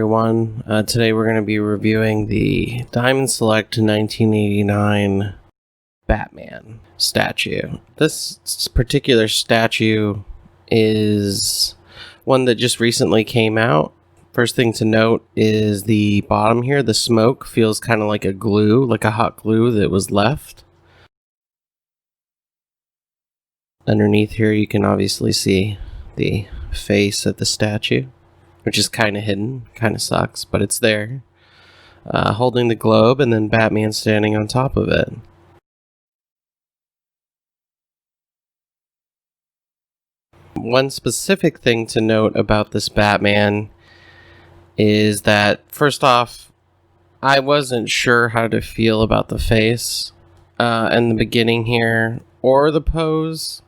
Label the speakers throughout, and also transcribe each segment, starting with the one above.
Speaker 1: everyone. Today we're going to be reviewing the Diamond Select 1989 Batman statue. This particular statue is one that just recently came out. First thing to note is the bottom here. The smoke feels kind of like a glue, like a hot glue that was left. Underneath here you can obviously see the face of the statue, which is kind of hidden, kind of sucks, but it's there. Holding the globe, and then Batman standing on top of it. One specific thing to note about this Batman is that, first off, I wasn't sure how to feel about the face in the beginning here, or the pose.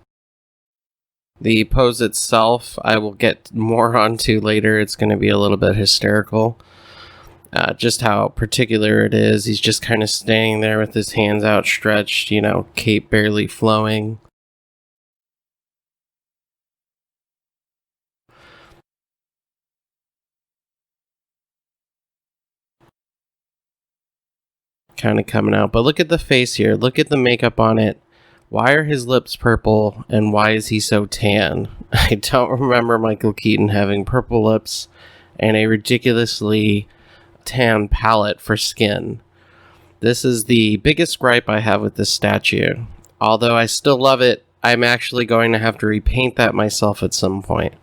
Speaker 1: The pose itself, I will get more onto later. It's going to be a little bit hysterical. Just how particular it is. He's just kind of staying there with his hands outstretched, cape barely flowing. Kind of coming out. But look at the face here. Look at the makeup on it. Why are his lips purple, and why is he so tan? I don't remember Michael Keaton having purple lips and a ridiculously tan palette for skin. This is the biggest gripe I have with this statue. Although I still love it, I'm actually going to have to repaint that myself at some point.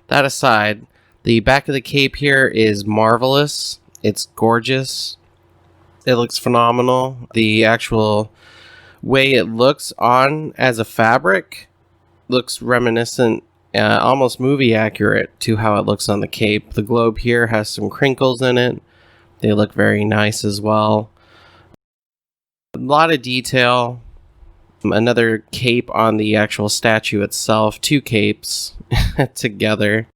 Speaker 1: That aside, the back of the cape here is marvelous. It's gorgeous. It looks phenomenal. The actual way it looks on as a fabric looks reminiscent, almost movie accurate to how it looks on the cape. The globe here has some crinkles in it. They look very nice as well. A lot of detail. Another cape on the actual statue itself. Two capes together.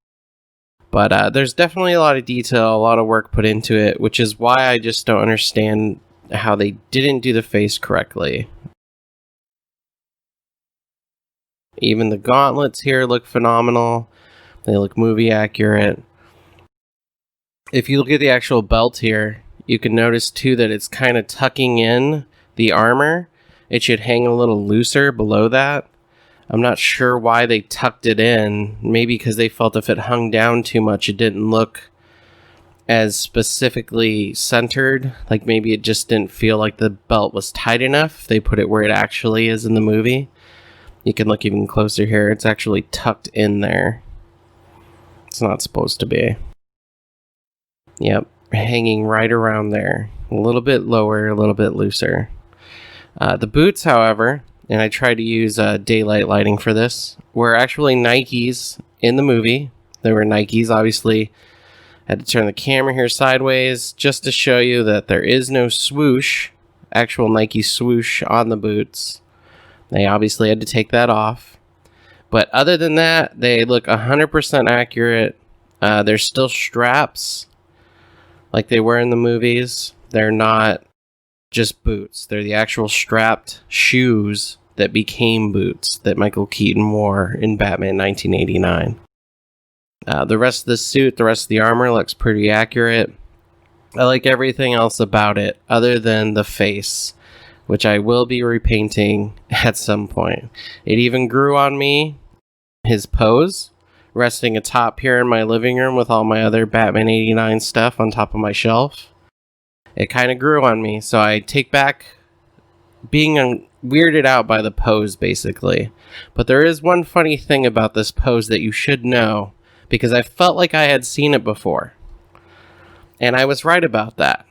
Speaker 1: But there's definitely a lot of detail, a lot of work put into it, which is why I just don't understand how they didn't do the face correctly. Even the gauntlets here look phenomenal. They look movie accurate. If you look at the actual belt here, you can notice too that it's kind of tucking in the armor. It should hang a little looser below that. I'm not sure why they tucked it in. Maybe because they felt if it hung down too much, it didn't look as specifically centered. Like maybe it just didn't feel like the belt was tight enough. They put it where it actually is in the movie. You can look even closer here. It's actually tucked in there. It's not supposed to be. Yep, hanging right around there. A little bit lower, a little bit looser. The boots, however, and I tried to use daylight lighting for this, were actually Nikes in the movie. They were Nikes, obviously. I had to turn the camera here sideways just to show you that there is no swoosh, actual Nike swoosh on the boots. They obviously had to take that off. But other than that, they look 100% accurate. They're still straps like they were in the movies. They're not just boots. They're the actual strapped shoes that became boots that Michael Keaton wore in Batman 1989. The rest of the suit, the rest of the armor looks pretty accurate. I like everything else about it other than the face, which I will be repainting at some point. It even grew on me, his pose, resting atop here in my living room with all my other Batman 89 stuff on top of my shelf. It kind of grew on me, so I take back being weirded out by the pose, basically. But there is one funny thing about this pose that you should know, because I felt like I had seen it before. And I was right about that.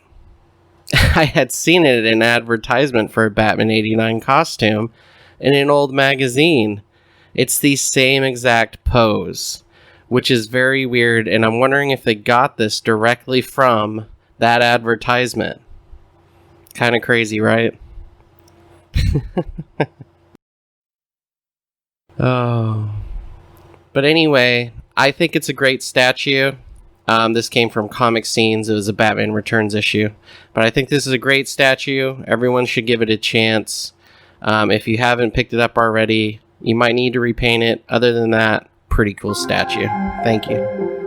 Speaker 1: I had seen it in an advertisement for a Batman 89 costume in an old magazine. It's the same exact pose, which is very weird, and I'm wondering if they got this directly from that advertisement. Kind of crazy, right? Oh. But anyway, I think it's a great statue. This came from Comic Scenes. It was a Batman Returns issue. But I think this is a great statue. Everyone should give it a chance. If you haven't picked it up already, you might need to repaint it. Other than that, pretty cool statue. Thank you.